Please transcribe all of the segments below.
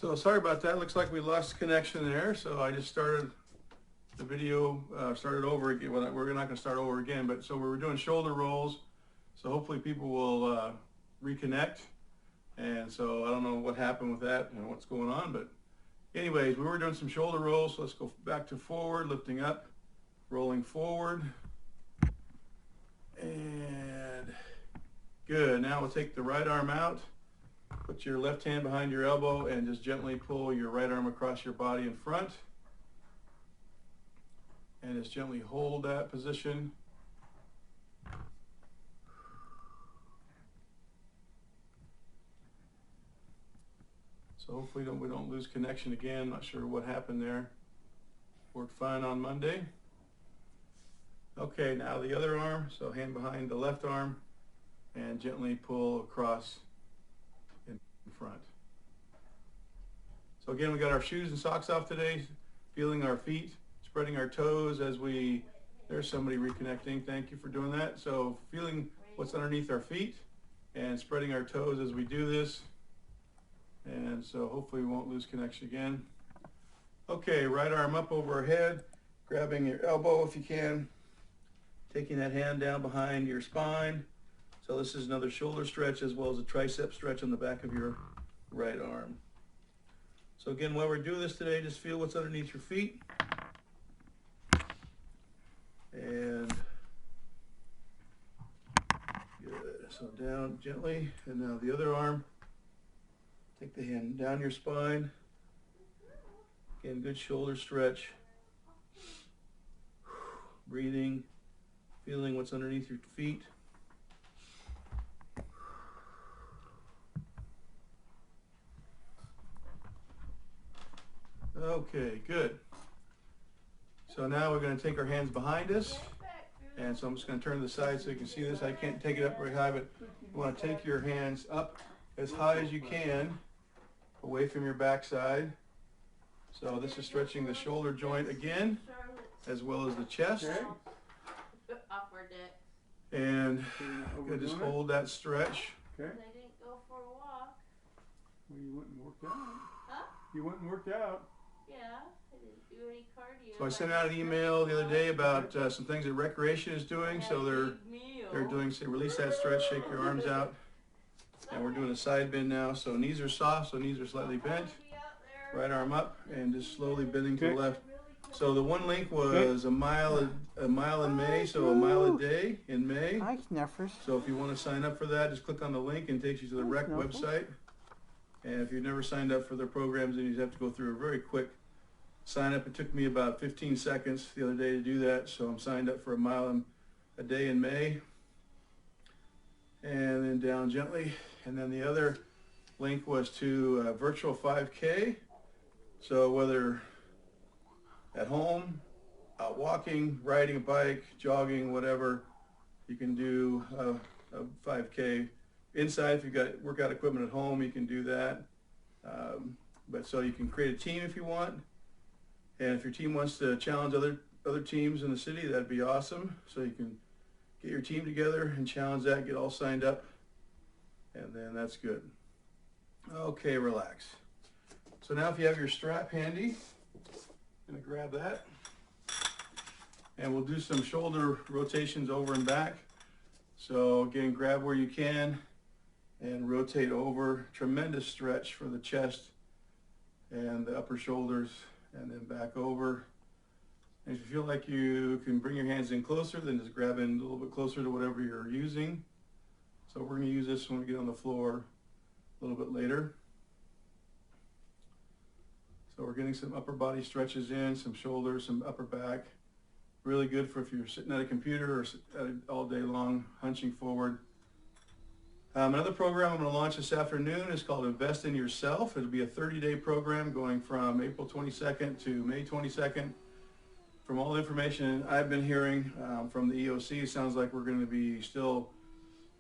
So sorry about that. Looks like we lost connection there. So I just started the video, started over again. Well, we're not going to start over again, but so we were doing shoulder rolls. So hopefully people will reconnect. And so I don't know what happened with that and what's going on, but anyways, we were doing some shoulder rolls. So let's go back to forward, lifting up, rolling forward. And good. Now we'll take the right arm out. Put your left hand behind your elbow and just gently pull your right arm across your body in front. And just gently hold that position. So hopefully we don't lose connection again. Not sure what happened there. Worked fine on Monday. Okay, now the other arm. So hand behind the left arm and gently pull across in front. So again, we got our shoes and socks off today, feeling our feet, spreading our toes as we, there's somebody reconnecting. Thank you for doing that. So feeling what's underneath our feet and spreading our toes as we do this. And so hopefully we won't lose connection again. Okay, right arm up over our head, grabbing your elbow if you can, taking that hand down behind your spine. So this is another shoulder stretch as well as a tricep stretch on the back of your right arm. So again, while we're doing this today, just feel what's underneath your feet. And good. So down gently, and now the other arm. Take the hand down your spine. Again, good shoulder stretch. Breathing, feeling what's underneath your feet. Okay, good. So now we're going to take our hands behind us. And so I'm just going to turn to the side so you can see this. I can't take it up very high, but you want to take your hands up as high as you can, away from your backside. So this is stretching the shoulder joint again, as well as the chest. And just hold that stretch. Okay. I didn't go for a walk. Well, you went and worked out. Huh? You went and worked out. Yeah, I didn't do any cardio. So I sent out an email the other day about some things that Recreation is doing. So they're doing, say, release that stretch, shake your arms out. And we're doing a side bend now. So knees are soft, so knees are slightly bent. Right arm up and just slowly bending to the left. So the one link was a mile in May, so a mile a day in May. Hi, Snuffers. So if you want to sign up for that, just click on the link and it takes you to the Rec website. And if you've never signed up for their programs, then you have to go through a very quick sign up. It took me about 15 seconds the other day to do that, so I'm signed up for a mile a day in May. And then down gently. And then the other link was to a virtual 5K. So whether at home, out walking, riding a bike, jogging, whatever, you can do a 5K. Inside, if you've got workout equipment at home, you can do that. But so you can create a team if you want. And if your team wants to challenge other teams in the city, that'd be awesome. So you can get your team together and challenge that, get all signed up, and then that's good. Okay, relax. So now if you have your strap handy, I'm gonna grab that. And we'll do some shoulder rotations over and back. So again, grab where you can and rotate over. Tremendous stretch for the chest and the upper shoulders, and then back over. And if you feel like you can bring your hands in closer, then just grab in a little bit closer to whatever you're using. So we're going to use this when we get on the floor a little bit later. So we're getting some upper body stretches in, some shoulders, some upper back. Really good for if you're sitting at a computer or all day long, hunching forward. Another program I'm going to launch this afternoon is called Invest in Yourself. It'll be a 30-day program going from April 22nd to May 22nd. From all the information I've been hearing from the EOC, it sounds like we're going to be still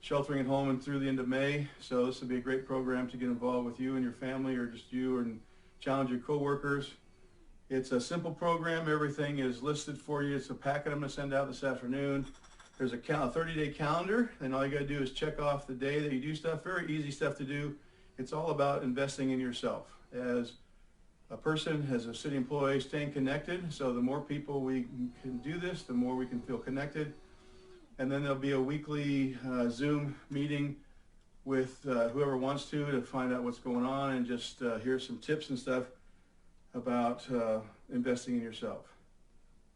sheltering at home and through the end of May. So this would be a great program to get involved with you and your family, or just you, and challenge your coworkers. It's a simple program. Everything is listed for you. It's a packet I'm going to send out this afternoon. There's a 30-day calendar, and all you got to do is check off the day that you do stuff. Very easy stuff to do. it's all about investing in yourself. As a person, as a city employee, staying connected. So the more people we can do this, the more we can feel connected. And then there'll be a weekly Zoom meeting with whoever wants to find out what's going on and just hear some tips and stuff about investing in yourself.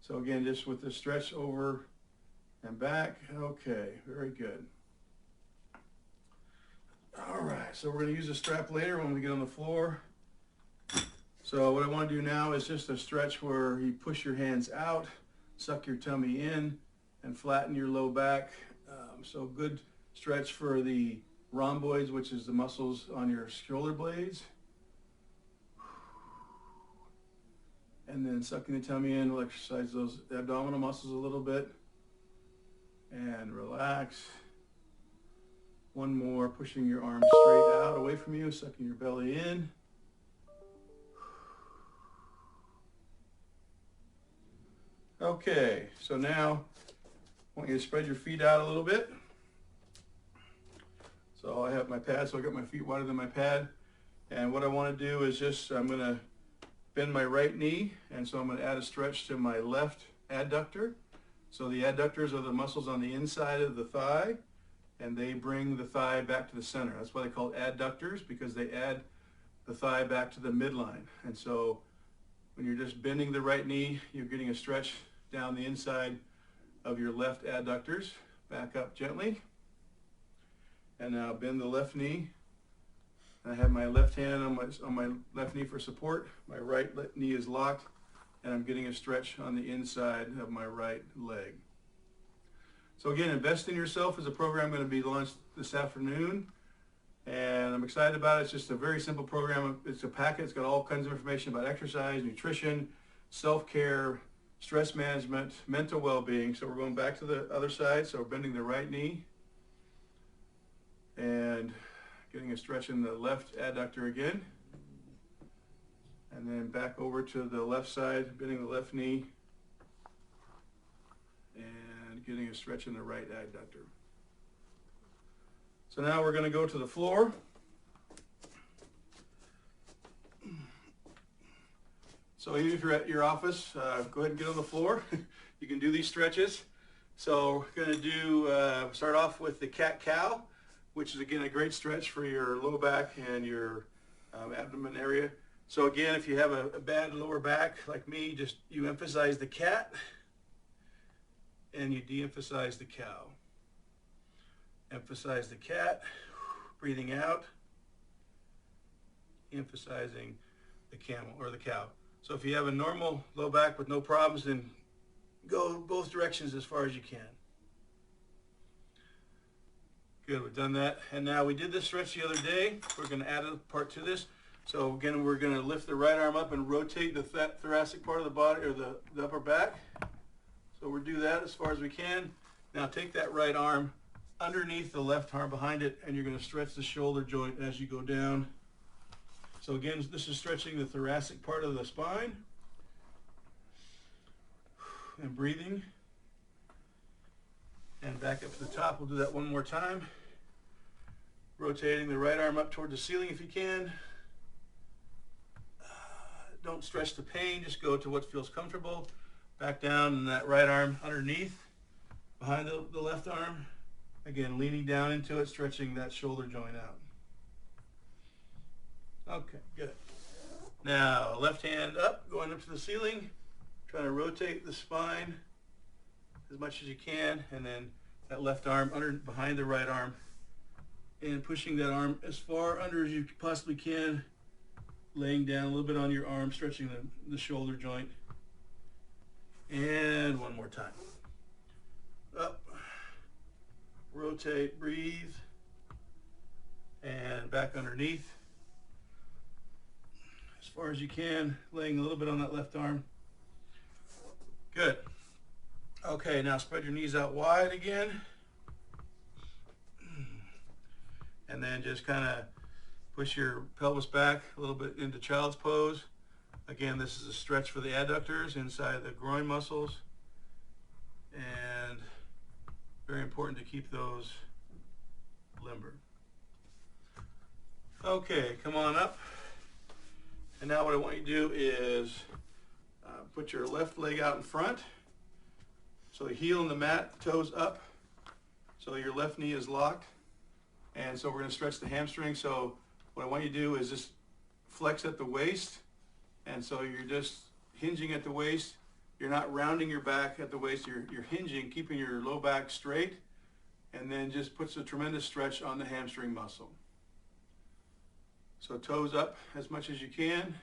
So again, just with the stretch over and back. Okay, very good. All right, so we're going to use the strap later when we get on the floor. So what I want to do now is just a stretch where you push your hands out, suck your tummy in, and flatten your low back. So good stretch for the rhomboids, which is the muscles on your shoulder blades. And then sucking the tummy in will exercise those abdominal muscles a little bit. And relax. One more, pushing your arms straight out away from you, sucking your belly in. Okay, so now I want you to spread your feet out a little bit. So I have my pad, so I got my feet wider than my pad. And what I want to do is just, I'm going to bend my right knee, and so I'm going to add a stretch to my left adductor. So the adductors are the muscles on the inside of the thigh, and they bring the thigh back to the center. That's why they're called adductors, because they add the thigh back to the midline. And so when you're just bending the right knee, you're getting a stretch down the inside of your left adductors. Back up gently. And now bend the left knee. I have my left hand on my left knee for support. My right knee is locked, and I'm getting a stretch on the inside of my right leg. So again, Invest in Yourself is a program going to be launched this afternoon, and I'm excited about it. It's just a very simple program. It's a packet. It's got all kinds of information about exercise, nutrition, self-care, stress management, mental well-being. So we're going back to the other side. So we're bending the right knee and getting a stretch in the left adductor again. And then back over to the left side, bending the left knee and getting a stretch in the right adductor. So now we're going to go to the floor. So even if you're at your office, go ahead and get on the floor. You can do these stretches. So we're going to do, start off with the cat-cow, which is again a great stretch for your low back and your abdomen area. So again, if you have a bad lower back like me, just you emphasize the cat and you de-emphasize the cow. Emphasize the cat, breathing out, emphasizing the camel or the cow. So if you have a normal low back with no problems, then go both directions as far as you can. Good, we've done that. And now we did this stretch the other day. We're going to add a part to this. So again, we're going to lift the right arm up and rotate the thoracic part of the body, or the upper back. So we'll do that as far as we can. Now take that right arm underneath the left arm behind it, and you're going to stretch the shoulder joint as you go down. So again, this is stretching the thoracic part of the spine. And breathing. And back up to the top. We'll do that one more time. Rotating the right arm up toward the ceiling if you can. Don't stretch the pain, just go to what feels comfortable. Back down, and that right arm underneath, behind the left arm. Again, leaning down into it, stretching that shoulder joint out. Okay, good. Now, left hand up, going up to the ceiling, trying to rotate the spine as much as you can, and then that left arm behind the right arm, and pushing that arm as far under as you possibly can, laying down a little bit on your arm, stretching the shoulder joint. And one more time. Up, rotate, breathe, and back underneath. As far as you can, laying a little bit on that left arm. Good. Okay, now spread your knees out wide again. And then just kind of push your pelvis back a little bit into child's pose. Again, this is a stretch for the adductors inside the groin muscles. And very important to keep those limber. Okay, come on up. And now what I want you to do is put your left leg out in front. So the heel in the mat, toes up. So your left knee is locked. And so we're going to stretch the hamstring. So what I want you to do is just flex at the waist. And so you're just hinging at the waist. You're not rounding your back at the waist. You're hinging, keeping your low back straight. And then just puts a tremendous stretch on the hamstring muscle. So toes up as much as you can.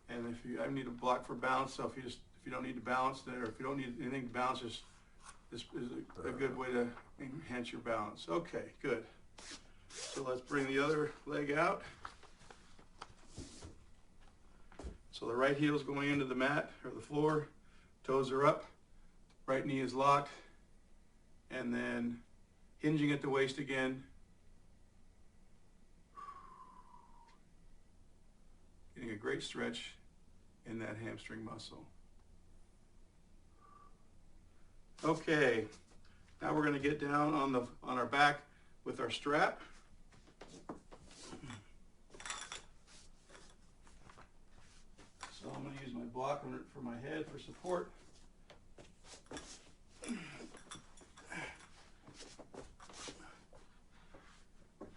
And I need a block for balance. So if you don't need to balance there, or if you don't need anything to balance, this is a good way to enhance your balance. Okay, good. So let's bring the other leg out. So the right heel is going into the mat or the floor. Toes are up. Right knee is locked. And then hinging at the waist again. Getting a great stretch in that hamstring muscle. Okay, now we're going to get down on our back with our strap. So I'm going to use my block for my head for support.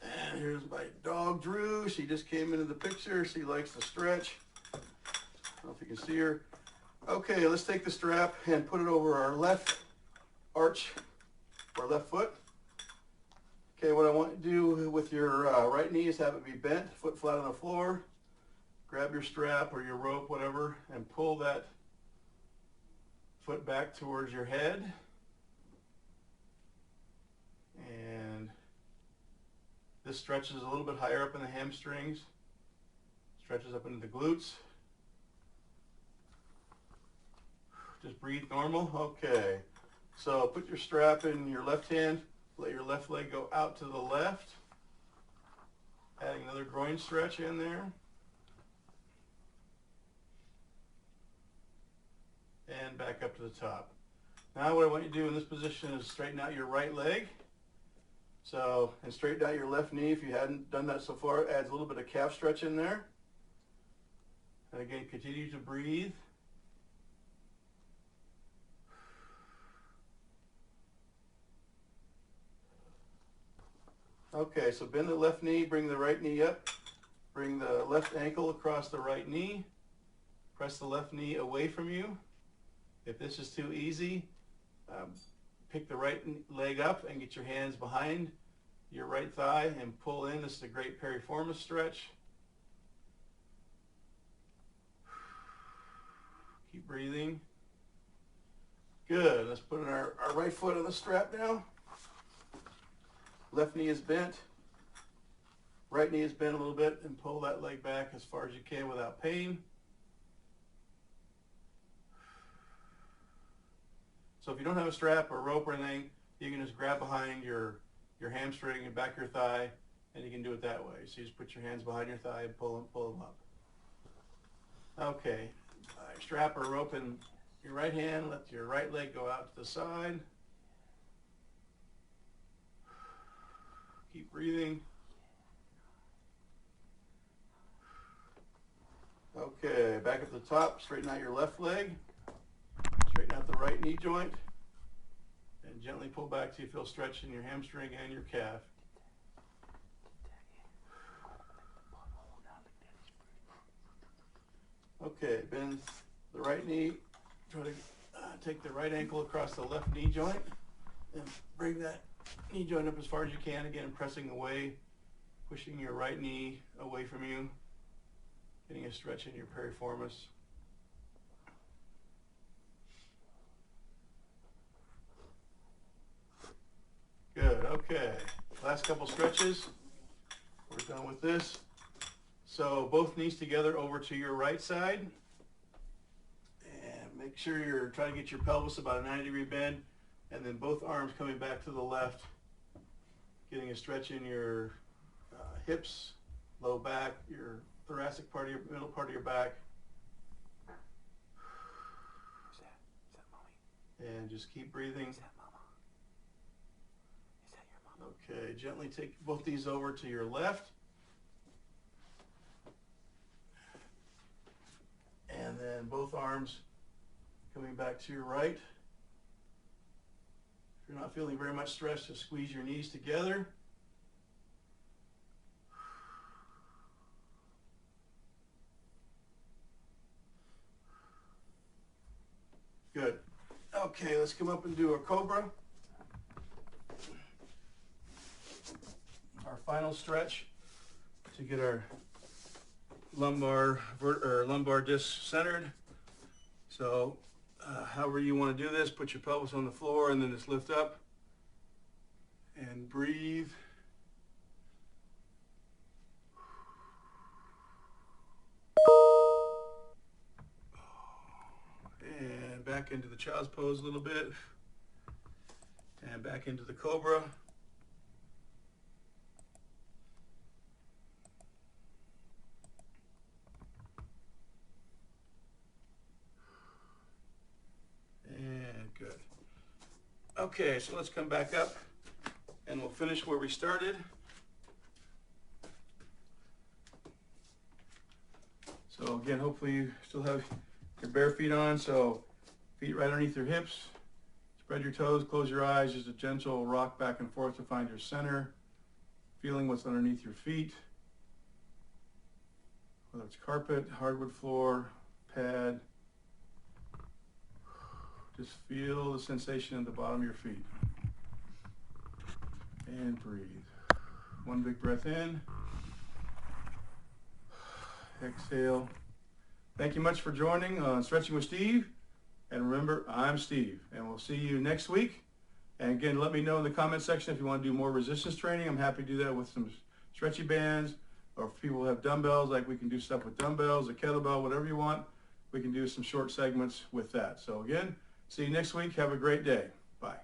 And here's my dog Drew. She just came into the picture. She likes to stretch. I don't know if you can see her. Okay, let's take the strap and put it over our left arch, our left foot. Okay, what I want you to do with your right knee is have it be bent, foot flat on the floor. Grab your strap or your rope, whatever, and pull that foot back towards your head. And this stretches a little bit higher up in the hamstrings, stretches up into the glutes. Just breathe normal. Okay. So put your strap in your left hand, let your left leg go out to the left, adding another groin stretch in there. And back up to the top. Now what I want you to do in this position is straighten out your right leg. So, and straighten out your left knee. If you hadn't done that so far, it adds a little bit of calf stretch in there. And again, continue to breathe. Okay, so bend the left knee, bring the right knee up, bring the left ankle across the right knee, press the left knee away from you. If this is too easy, pick the right leg up and get your hands behind your right thigh and pull in. This is a great piriformis stretch. Keep breathing. Good. Let's put in our right foot on the strap now. Left knee is bent. Right knee is bent a little bit, and pull that leg back as far as you can without pain. So if you don't have a strap or rope or anything, you can just grab behind your hamstring and back of your thigh, and you can do it that way. So you just put your hands behind your thigh and pull them up. Okay, strap or rope in your right hand, let your right leg go out to the side. Keep breathing. Okay, back at the top, straighten out your left leg. Straighten out the right knee joint. And gently pull back till you feel stretch in your hamstring and your calf. Okay, bend the right knee. Try to take the right ankle across the left knee joint. And bring that knee joint up as far as you can. Again, pressing away, pushing your right knee away from you. Getting a stretch in your piriformis. Good, okay. Last couple stretches. We're done with this. So both knees together over to your right side. And make sure you're trying to get your pelvis about a 90-degree bend. And then both arms coming back to the left. Getting a stretch in your hips, low back, your thoracic part of your middle part of your back. Is that mommy? And just keep breathing. Is that mama? Is that your mom? Okay, gently take both these over to your left. And then both arms coming back to your right. If you're not feeling very much stress, just squeeze your knees together. Good. Okay, let's come up and do a cobra. Our final stretch to get our lumbar disc centered. So however you want to do this, put your pelvis on the floor and then just lift up and breathe. And back into the child's pose a little bit. And back into the cobra. And good. Okay, so let's come back up and we'll finish where we started. So again, hopefully you still have your bare feet on, so feet right underneath your hips. Spread your toes, close your eyes, just a gentle rock back and forth to find your center. Feeling what's underneath your feet. Whether it's carpet, hardwood floor, pad. Just feel the sensation at the bottom of your feet. And breathe. One big breath in. Exhale. Thank you much for joining on Stretching with Steve. And remember, I'm Steve. And we'll see you next week. And again, let me know in the comment section if you want to do more resistance training. I'm happy to do that with some stretchy bands. Or if people have dumbbells, like we can do stuff with dumbbells, a kettlebell, whatever you want. We can do some short segments with that. So again, see you next week. Have a great day. Bye.